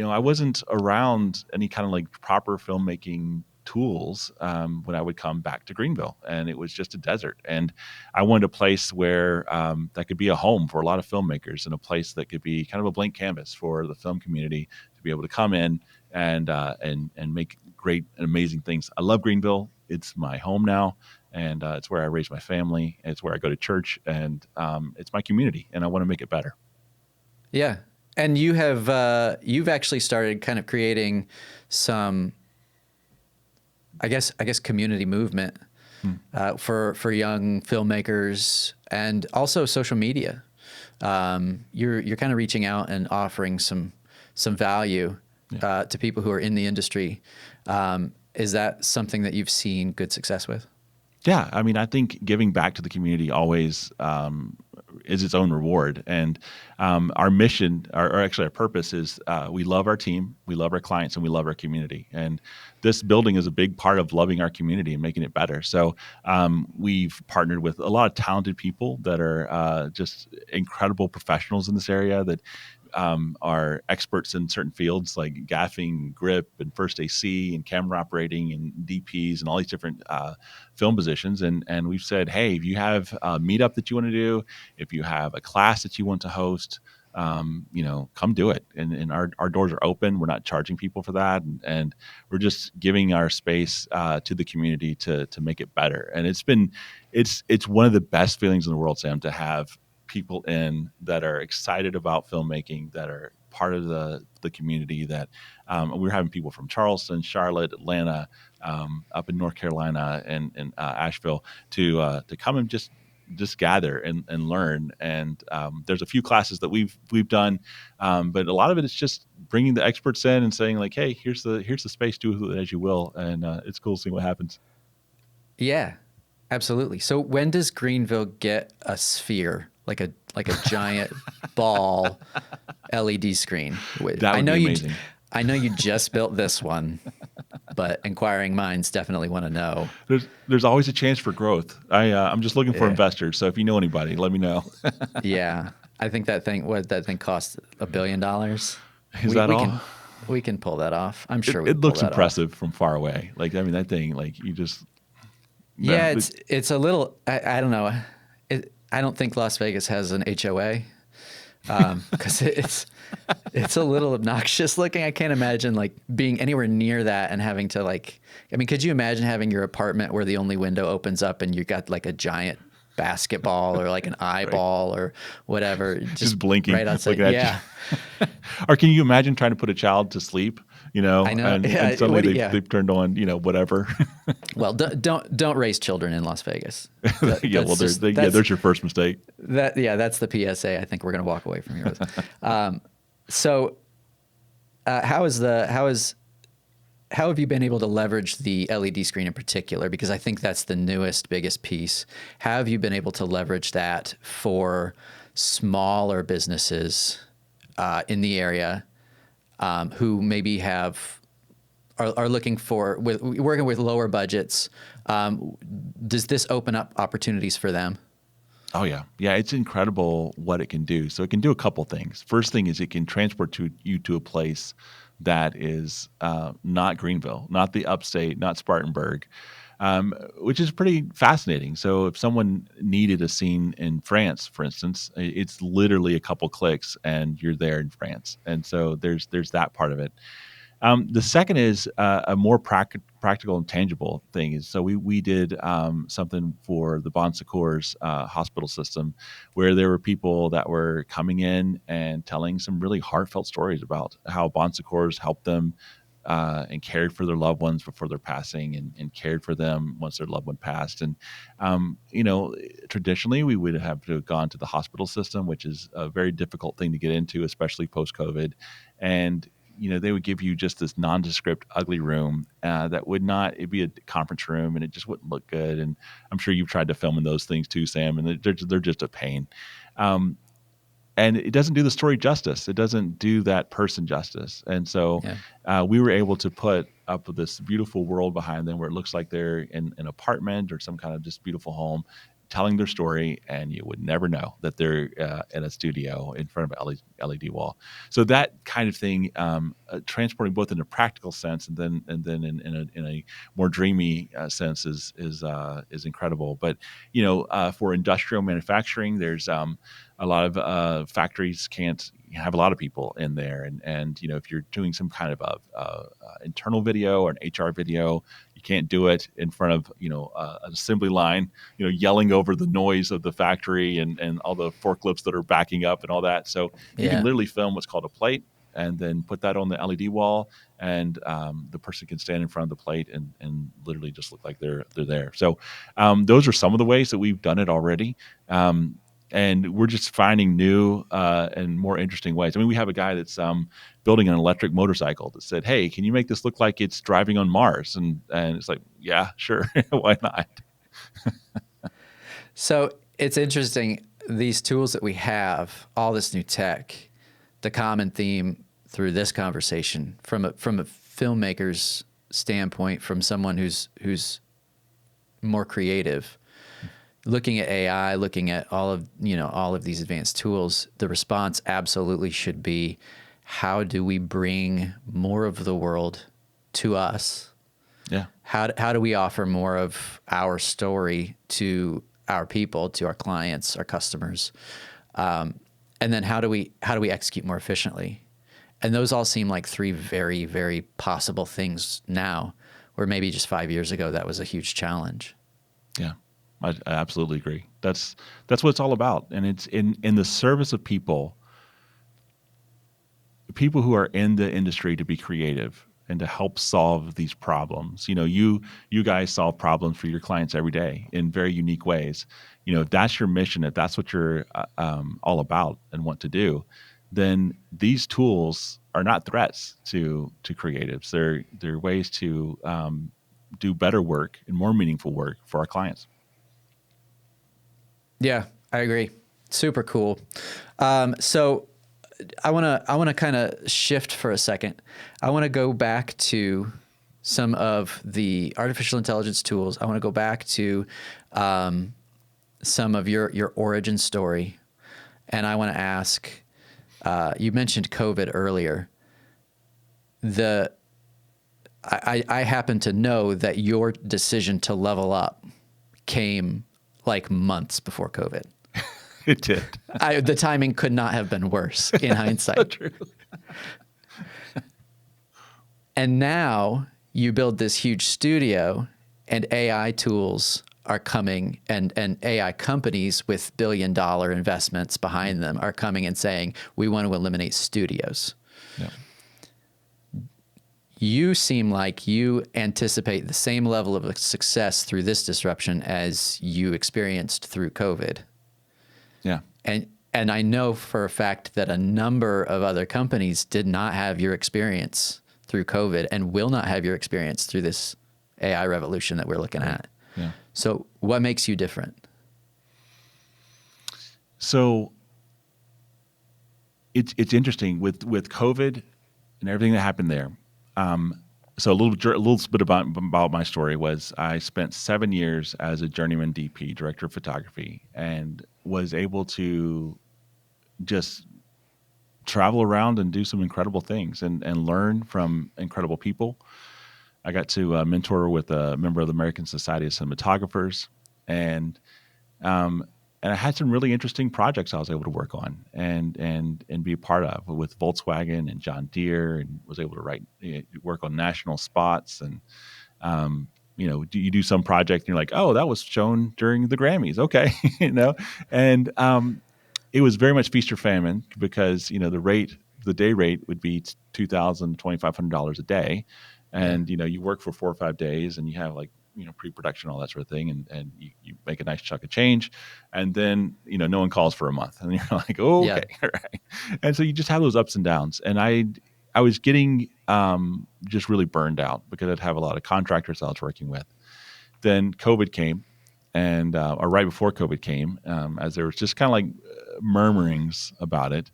I wasn't around any kind of like proper filmmaking tools when I would come back to Greenville, and it was just a desert. And I wanted a place where that could be a home for a lot of filmmakers, and a place that could be kind of a blank canvas for the film community to be able to come in and make great and amazing things. I love Greenville. It's my home now, and it's where I raise my family. It's where I go to church, and it's my community, and I want to make it better.
Yeah. And you've actually started kind of creating some, I guess community movement for young filmmakers and also social media. You're kind of reaching out and offering some value to people who are in the industry. Is that something that you've seen good success with?
Yeah, I mean, I think giving back to the community always is its own reward. And our mission, or actually our purpose, is we love our team, we love our clients, and we love our community. And this building is a big part of loving our community and making it better. So we've partnered with a lot of talented people that are just incredible professionals in this area that are experts in certain fields like gaffing, grip, and first AC, and camera operating, and DPs, and all these different film positions. And we've said, hey, if you have a meetup that you want to do, if you have a class that you want to host, come do it. And our doors are open. We're not charging people for that, and we're just giving our space to the community to make it better. And it's one of the best feelings in the world, Sam, to have people in that are excited about filmmaking, that are part of the community. That we're having people from Charleston, Charlotte, Atlanta, up in North Carolina, and Asheville to come and just gather and learn. And there's a few classes that we've done, but a lot of it is just bringing the experts in and saying like, hey, here's the space, do it as you will. And it's cool seeing what happens.
Yeah, absolutely. So when does Greenville get a sphere, like a giant ball LED screen?
That would be amazing.
I know you just built this one, but inquiring minds definitely want to know.
There's always a chance for growth. I'm just looking for investors. So if you know anybody, let me know.
Yeah, I think that thing cost $1 billion.
Is that all?
We can pull that off. I'm sure
it looks impressive from far away. Like, I mean, that thing, like you just.
Yeah, it's a little. I don't know. I don't think Las Vegas has an HOA because it's a little obnoxious looking. I can't imagine like being anywhere near that and having to like. I mean, could you imagine having your apartment where the only window opens up and you got like a giant basketball or like an eyeball or whatever
just blinking
right outside? Yeah.
Or can you imagine trying to put a child to sleep?
I know.
And suddenly they've turned on, whatever.
Well, don't raise children in Las Vegas.
There's your first mistake.
That's the PSA. I think we're going to walk away from here with. So, how have you been able to leverage the LED screen in particular? Because I think that's the newest, biggest piece. How have you been able to leverage that for smaller businesses in the area who maybe are looking for working with lower budgets? Does this open up opportunities for them?
Oh yeah, it's incredible what it can do. So it can do a couple things. First thing is it can transport you to a place that is not Greenville, not the upstate, not Spartanburg, which is pretty fascinating. So if someone needed a scene in France, for instance, it's literally a couple clicks and you're there in France. And so there's that part of it. The second is a more practical and tangible thing. Is so we did something for the Bon Secours hospital system, where there were people that were coming in and telling some really heartfelt stories about how Bon Secours helped them and cared for their loved ones before their passing, and cared for them once their loved one passed. And traditionally we would have to have gone to the hospital system, which is a very difficult thing to get into, especially post-COVID. And they would give you just this nondescript, ugly room that would not, it'd be a conference room and it just wouldn't look good. And I'm sure you've tried to film in those things too, Sam, and they're just a pain. And it doesn't do the story justice. It doesn't do that person justice. And so we were able to put up with this beautiful world behind them where it looks like they're in an apartment or some kind of just beautiful home, telling their story, and you would never know that they're in a studio in front of an LED wall. So that kind of thing, transporting both in a practical sense and then in a more dreamy sense is incredible. But for industrial manufacturing, there's a lot of factories can't have a lot of people in there, and if you're doing some kind of internal video or an HR video, You can't do it in front of an assembly line, yelling over the noise of the factory and all the forklifts that are backing up and all that. So you can
Yeah.
literally film what's called a plate and then put that on the LED wall, and the person can stand in front of the plate and literally just look like they're there. So those are some of the ways that we've done it already. And we're just finding new and more interesting ways. I mean, we have a guy that's building an electric motorcycle that said, "Hey, can you make this look like it's driving on Mars?" And it's like, yeah, sure, why not?
So it's interesting, these tools that we have, all this new tech, the common theme through this conversation from a filmmaker's standpoint, from someone who's more creative, looking at AI, looking at all of these advanced tools, the response absolutely should be, how do we bring more of the world to us?
Yeah,
How do we offer more of our story to our people, to our clients, our customers? And then how do we execute more efficiently? And those all seem like three very, very possible things now, where maybe just 5 years ago that was a huge challenge.
yeah, I absolutely agree. That's what it's all about, and it's in the service of people who are in the industry to be creative and to help solve these problems. You guys solve problems for your clients every day in very unique ways. If that's your mission, if that's what you're all about and want to do, then these tools are not threats to creatives. They're ways to do better work and more meaningful work for our clients.
Yeah, I agree. Super cool. So I want to kind of shift for a second. I want to go back to some of the artificial intelligence tools. I want to go back to some of your origin story, and I want to ask. You mentioned COVID earlier. I happen to know that your decision to level up came like months before COVID.
It did.
The timing could not have been worse in hindsight.
So true.
And now you build this huge studio, and AI tools are coming, and AI companies with billion-dollar investments behind them are coming and saying, we want to eliminate studios.
Yeah.
You seem like you anticipate the same level of success through this disruption as you experienced through COVID.
Yeah.
And I know for a fact that a number of other companies did not have your experience through COVID and will not have your experience through this AI revolution that we're looking at.
Yeah.
So what makes you different?
So it's interesting with COVID and everything that happened there. So a little bit about my story was I spent 7 years as a journeyman DP, director of photography, and was able to just travel around and do some incredible things and learn from incredible people. I got to mentor with a member of the American Society of Cinematographers, and I had some really interesting projects I was able to work on and be a part of with Volkswagen and John Deere, and was able to work on national spots. And you do some project and you're like, oh, that was shown during the Grammys, okay, and it was very much feast or famine, because the day rate would be $2,000 to $2,500 a day, and you work for 4 or 5 days, and you have like pre-production, all that sort of thing, and you make a nice chunk of change, and then no one calls for a month, and you're like, oh, okay, all right. And so you just have those ups and downs, and I was getting just really burned out because I'd have a lot of contractors I was working with. Then COVID came, and or right before COVID came, as there was just kind of like murmurings about it,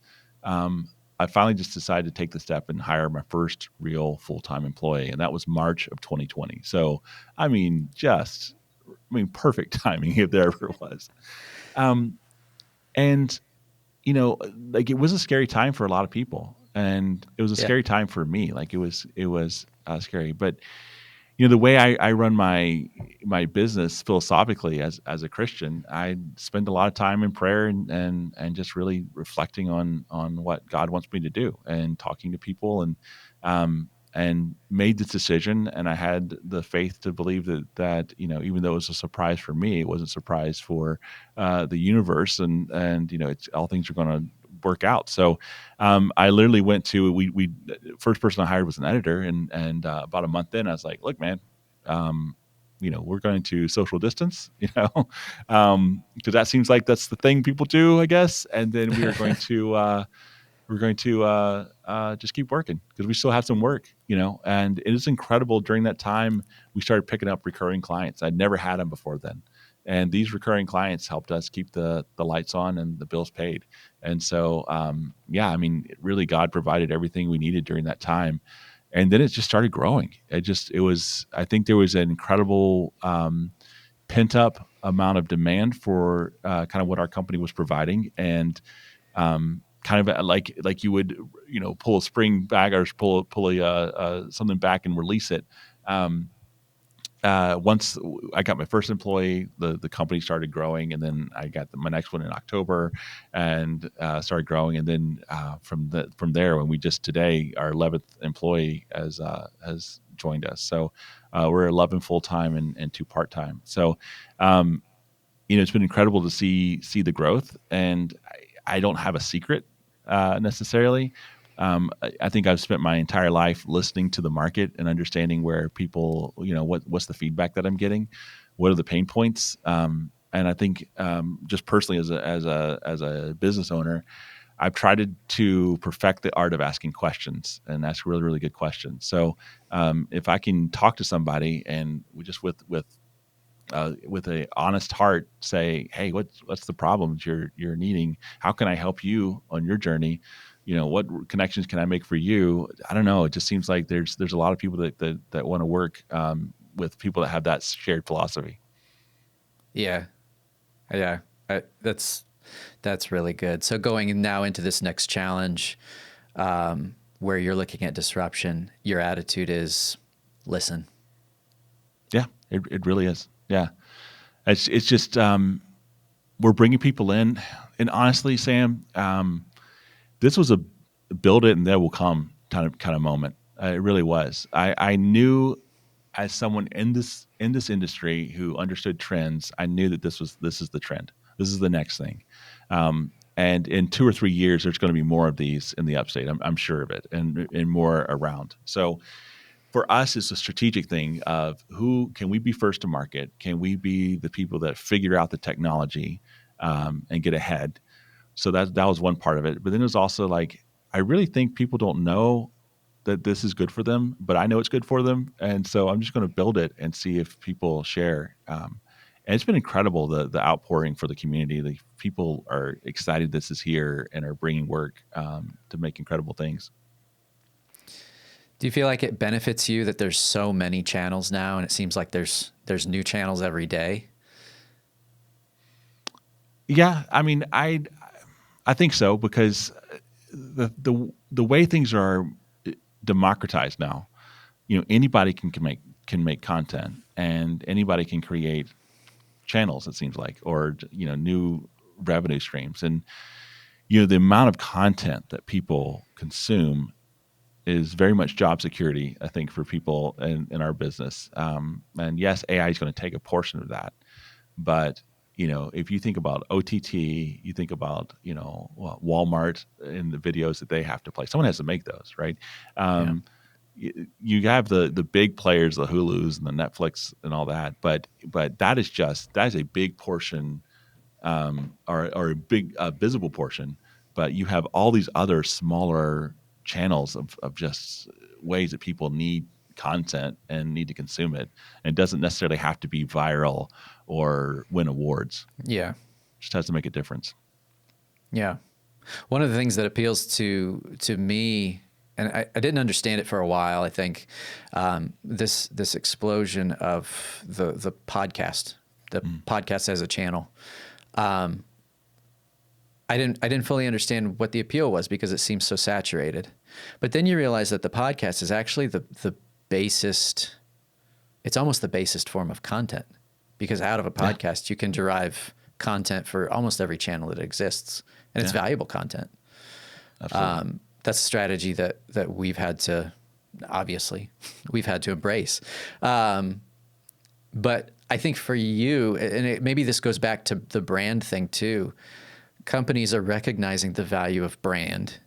I finally just decided to take the step and hire my first real full-time employee, and that was March of 2020. So, perfect timing if there ever was. And like, it was a scary time for a lot of people, and it was a scary time for me. Like, it was scary, but the way I run my business philosophically as a Christian, I spend a lot of time in prayer and just really reflecting on what God wants me to do, and talking to people, and and made this decision. And I had the faith to believe that even though it was a surprise for me, it wasn't a surprise for the universe, and it's all things are going to work out. So I literally went to we first person I hired was an editor, and about a month in, I was like, look, man. We're going to social distance, because that seems like that's the thing people do, I guess. And then we are going to just keep working because we still have some work, and it is incredible. During that time, we started picking up recurring clients. I'd never had them before then. And these recurring clients helped us keep the lights on and the bills paid. And so, it really, God provided everything we needed during that time. And then it just started growing. I think there was an incredible pent up amount of demand for kind of what our company was providing. And kind of like you would, pull a spring back or pull something back and release it. Once I got my first employee, the company started growing, and then I got my next one in October, and started growing, and then from there, when we just today our 11th employee has joined us, so we're 11 full time and 2 part time. So, it's been incredible to see the growth, and I don't have a secret necessarily. I think I've spent my entire life listening to the market and understanding where people, what's the feedback that I'm getting, what are the pain points, and I think just personally as a business owner, I've tried to perfect the art of asking questions and ask really, really good questions. So if I can talk to somebody and we just with a honest heart say, hey, what's the problems you're needing? How can I help you on your journey? What connections can I make for you? I don't know. It just seems like there's a lot of people that want to work with people that have that shared philosophy.
Yeah. Yeah. That's really good. So going now into this next challenge, where you're looking at disruption, your attitude is listen.
Yeah, it really is. Yeah. It's just, we're bringing people in, and honestly, Sam, this was a build it and they will come kind of moment. It really was. I knew, as someone in this industry who understood trends, I knew that this is the trend. This is the next thing. And in 2 or 3 years, there's going to be more of these in the upstate. I'm sure of it, and more around. So for us, it's a strategic thing of who can we be first to market? Can we be the people that figure out the technology and get ahead? So that was one part of it. But then it was also like, I really think people don't know that this is good for them, but I know it's good for them. And so I'm just going to build it and see if people share. And it's been incredible, the outpouring for the community. The people are excited this is here and are bringing work to make incredible things.
Do you feel like it benefits you that there's so many channels now, and it seems like there's new channels every day?
Yeah, I mean, I think so, because the way things are democratized now, anybody can make content, and anybody can create channels, it seems like, or new revenue streams. And the amount of content that people consume is very much job security, I think, for people in our business. And yes, AI is going to take a portion of that, but if you think about OTT, you think about Walmart and the videos that they have to play. Someone has to make those, right? You have the big players, the Hulus and the Netflix and all that, but that is a big portion, or a big visible portion. But you have all these other smaller channels of just ways that people need content and need to consume it. And it doesn't necessarily have to be viral or win awards.
Yeah.
It just has to make a difference.
Yeah. One of the things that appeals to me, and I didn't understand it for a while, I think, this explosion of the podcast, podcast as a channel. I didn't fully understand what the appeal was because it seems so saturated. But then you realize that the podcast is actually the basest, it's almost the basest form of content, because out of a podcast, you can derive content for almost every channel that exists, and it's valuable content.
Absolutely.
That's a strategy that we've had to obviously we've had to embrace. But I think for you, and maybe this goes back to the brand thing too, companies are recognizing the value of brand.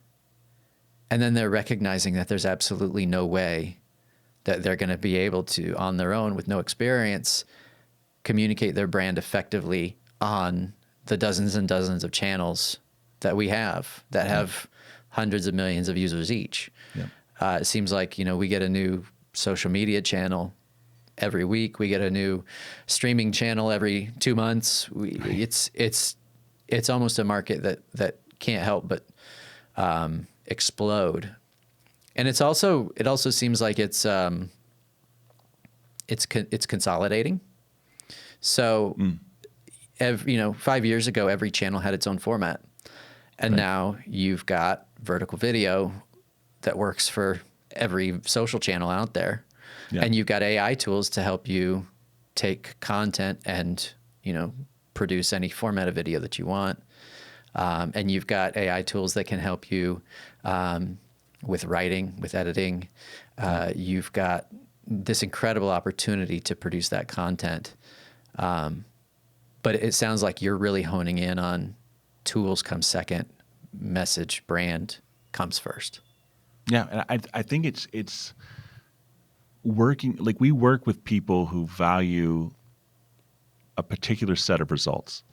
And then they're recognizing that there's absolutely no way that they're going to be able to, on their own, with no experience, communicate their brand effectively on the dozens and dozens of channels that we have that have hundreds of millions of users each. Yeah. It seems like, we get a new social media channel every week. We get a new streaming channel every 2 months. It's almost a market that can't help but explode. And it also seems like it's consolidating. So, 5 years ago, every channel had its own format, and now you've got vertical video that works for every social channel out there, and you've got AI tools to help you take content and produce any format of video that you want, and you've got AI tools that can help you with writing, with editing. You've got this incredible opportunity to produce that content. But it sounds like you're really honing in on tools come second, message, brand comes first.
Yeah, and I think it's working, like we work with people who value a particular set of results.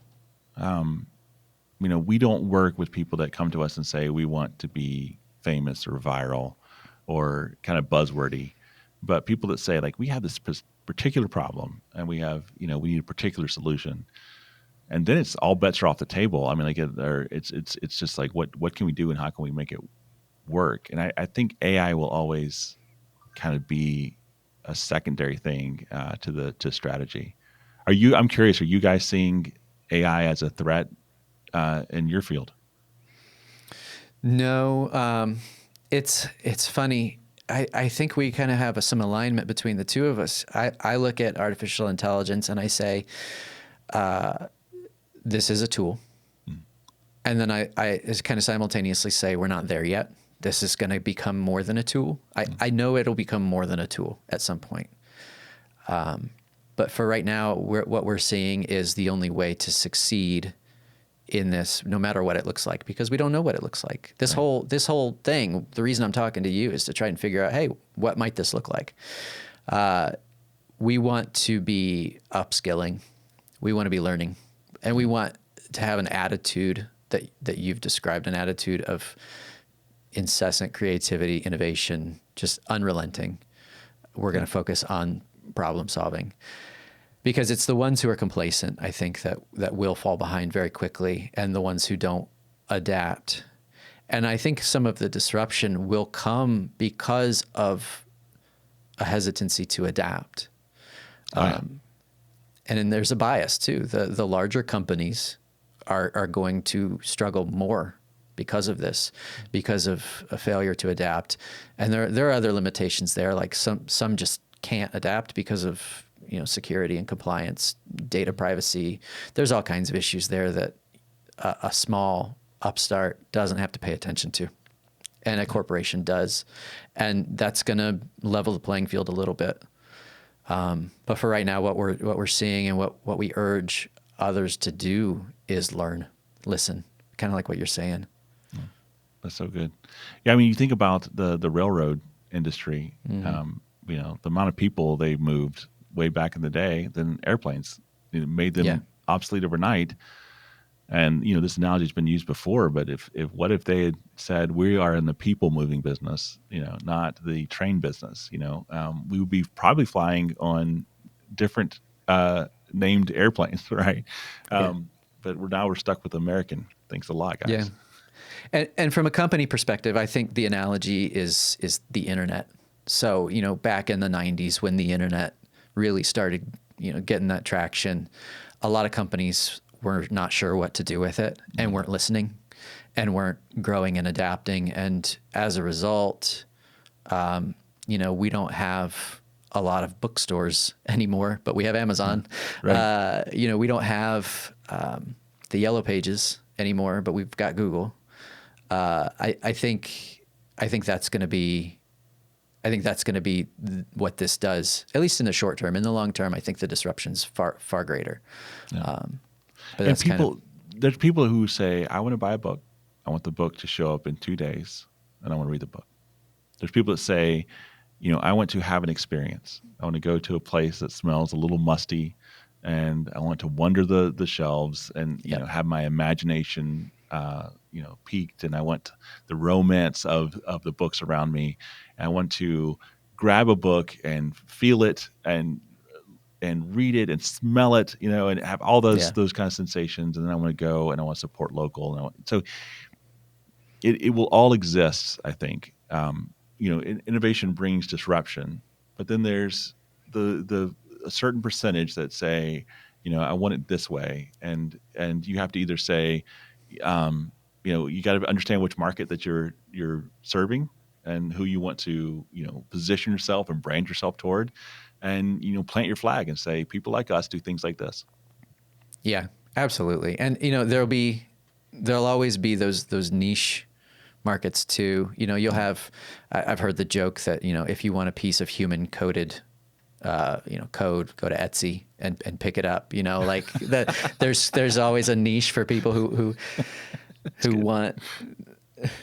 We don't work with people that come to us and say we want to be famous or viral or kind of buzzwordy, but people that say like we have this particular problem and we have we need a particular solution, and then it's all bets are off the table. I mean, like it's just like what can we do and how can we make it work? And I think AI will always kind of be a secondary thing to strategy. I'm curious, are you guys seeing AI as a threat in your field?
No, it's funny. I think we kind of have some alignment between the two of us. I look at artificial intelligence and I say, this is a tool. And then I kind of simultaneously say, we're not there yet. This is going to become more than a tool. I know it'll become more than a tool at some point. But for right now, what we're seeing is the only way to succeed in this, no matter what it looks like, because we don't know what it looks like. This whole thing, the reason I'm talking to you is to try and figure out, hey, what might this look like? We want to be upskilling. We want to be learning. And we want to have an attitude that you've described, an attitude of incessant creativity, innovation, just unrelenting. We're going to focus on problem solving. Because it's the ones who are complacent, I think, that will fall behind very quickly, and the ones who don't adapt. And I think some of the disruption will come because of a hesitancy to adapt. And then there's a bias too. The larger companies are going to struggle more because of this, because of a failure to adapt. And there are other limitations there, like some just can't adapt because of security and compliance, data privacy. There's all kinds of issues there that a small upstart doesn't have to pay attention to, and a corporation does. And that's going to level the playing field a little bit. But for right now, what we're seeing and what we urge others to do is learn, listen, kind of like what you're saying.
That's so good. Yeah, I mean, you think about the railroad industry. The amount of people they moved way back in the day than airplanes. It made them obsolete overnight. And this analogy has been used before, but what if they had said we are in the people moving business, not the train business? We would be probably flying on different named airplanes, right? But we're stuck with American. Thanks a lot, guys.
Yeah. And from a company perspective, I think the analogy is the internet. So back in the 90s when the internet really started, getting that traction, a lot of companies were not sure what to do with it and weren't listening and weren't growing and adapting. And as a result, we don't have a lot of bookstores anymore, but we have Amazon. Right. We don't have the Yellow Pages anymore, but we've got Google. I think that's going to be I think that's going to be what this does, at least in the short term. In the long term, I think the disruption's far greater.
Yeah.
But
And
that's kind of,
there's people who say, I want to buy a book. I want the book to show up in 2 days, and I want to read the book. There's people that say, I want to have an experience. I want to go to a place that smells a little musty, and I want to wander the shelves and
yep.
have my imagination piqued, and I want the romance of the books around me. And I want to grab a book and feel it and read it and smell it, and have all
Yeah.
those kind of sensations. And then I want to go and I want to support local. So it will all exist, I think. Innovation brings disruption, but then there's the a certain percentage that say, I want it this way, and you have to either say, you got to understand which market that you're serving and who you want to position yourself and brand yourself toward, and plant your flag and say people like us do things like this.
Yeah, absolutely. And there'll always be those niche markets too. You'll have, I've heard the joke that, if you want a piece of human coded, code, go to Etsy and pick it up, like that. There's always a niche for people who want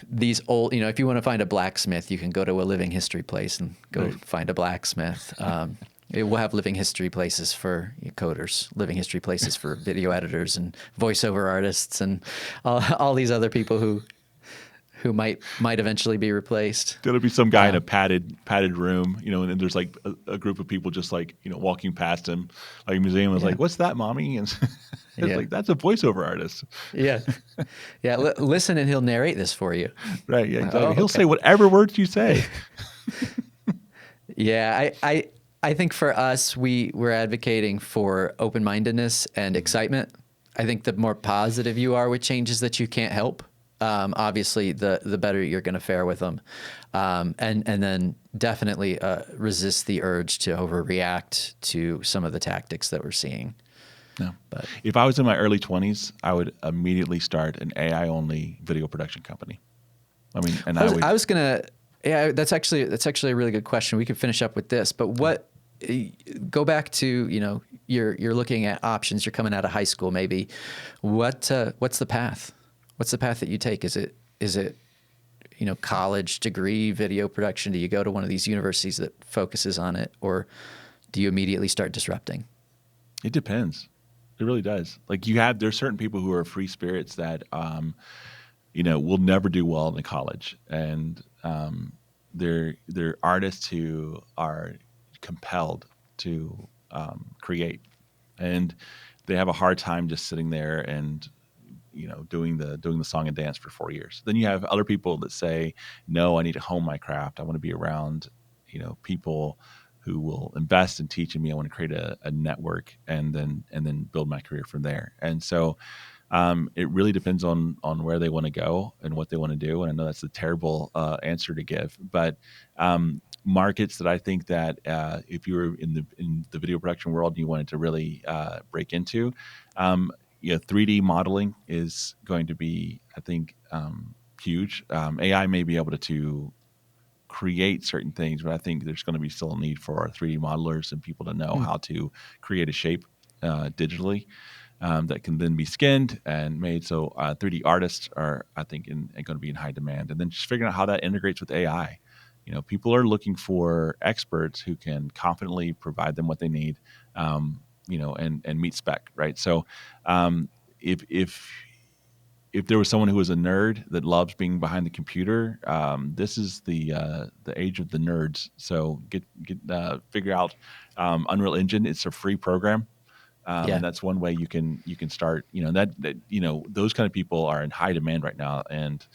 these old, if you want to find a blacksmith, you can go to a living history place and go find a blacksmith. It will have living history places for coders, living history places for video editors and voiceover artists and all these other people who might eventually be replaced.
There'll be some guy in a padded room, and then there's like a group of people just like, walking past him, like a museum was like, what's that, mommy? And it's like, that's a voiceover artist.
Yeah. Yeah. Listen, and he'll narrate this for you.
Right. Yeah. Exactly. He'll say whatever words you say.
Yeah. I think for us, we're advocating for open-mindedness and excitement. I think the more positive you are with changes that you can't help, obviously the better you're going to fare with them. And then definitely resist the urge to overreact to some of the tactics that we're seeing.
No.
But
if I was in my early 20s, I would immediately start an AI-only video production company. I mean, and
I was gonna, yeah, that's actually a really good question. We could finish up with this, but go back to, you're looking at options. You're coming out of high school, maybe. What's the path? What's the path that you take? Is it college degree video production? Do you go to one of these universities that focuses on it, or do you immediately start disrupting?
It depends. It really does. Like there's certain people who are free spirits that, will never do well in college, and they're artists who are compelled to create, and they have a hard time just sitting there and doing the song and dance for 4 years. Then you have other people that say, no, I need to hone my craft. I want to be around people who will invest and teach in me. I want to create a network and then build my career from there. And so it really depends on where they want to go and what they want to do. And I know that's a terrible answer to give, but markets that I think that if you were in the video production world and you wanted to really break into, 3D modeling is going to be, I think, huge. AI may be able to create certain things, but I think there's going to be still a need for 3D modelers and people to know how to create a shape digitally that can then be skinned and made. So 3D artists are, I think, going to be in high demand. And then just figuring out how that integrates with AI. People are looking for experts who can confidently provide them what they need, and meet spec, right? So if there was someone who was a nerd that loves being behind the computer, this is the age of the nerds. So figure out Unreal Engine. It's a free program, and that's one way you can start. Those kind of people are in high demand right now, and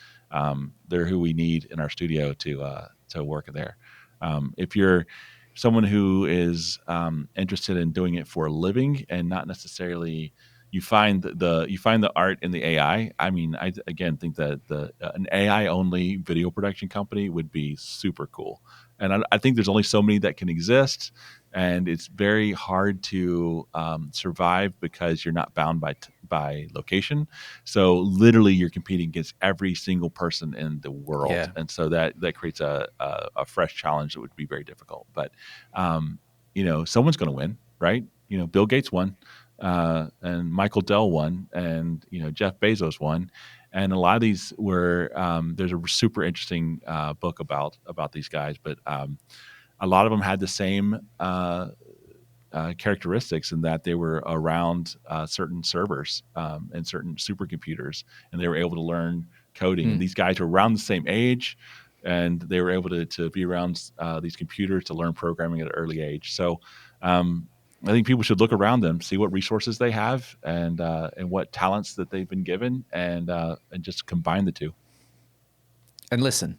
they're who we need in our studio to work there. If you're someone who is interested in doing it for a living and not necessarily you find the art in the AI. I mean, I again think that an AI only video production company would be super cool, and I think there's only so many that can exist, and it's very hard to survive because you're not bound by location. So literally, you're competing against every single person in the world,
Yeah.
and so that creates a fresh challenge that would be very difficult. But someone's going to win, right? Bill Gates won, and Michael Dell won, and Jeff Bezos won. And a lot of these were there's a super interesting book about these guys, but a lot of them had the same characteristics in that they were around certain servers and certain supercomputers, and they were able to learn coding. And
Hmm.
these guys were around the same age, and they were able to be around these computers to learn programming at an early age. So I think people should look around them, see what resources they have, and what talents that they've been given, and just combine the two.
And listen.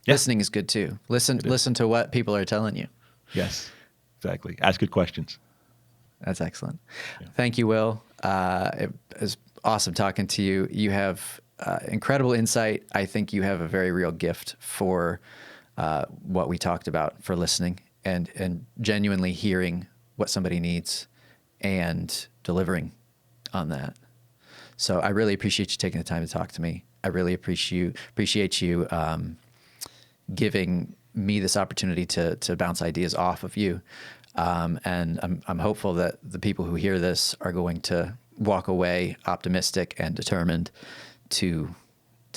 Yeah,
Listening is good too. Listen,
it is.
listen to what people are telling you.
Yes, exactly. Ask good questions.
That's excellent.
Yeah.
Thank you, Will. It was awesome talking to you. You have incredible insight. I think you have a very real gift for what we talked about, for listening and genuinely hearing what somebody needs and delivering on that. So I really appreciate you taking the time to talk to me. I really appreciate you giving me this opportunity to bounce ideas off of you. And I'm hopeful that the people who hear this are going to walk away optimistic and determined to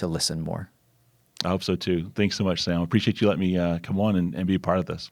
listen more.
I hope so too. Thanks so much, Sam. I appreciate you letting me come on and be a part of this.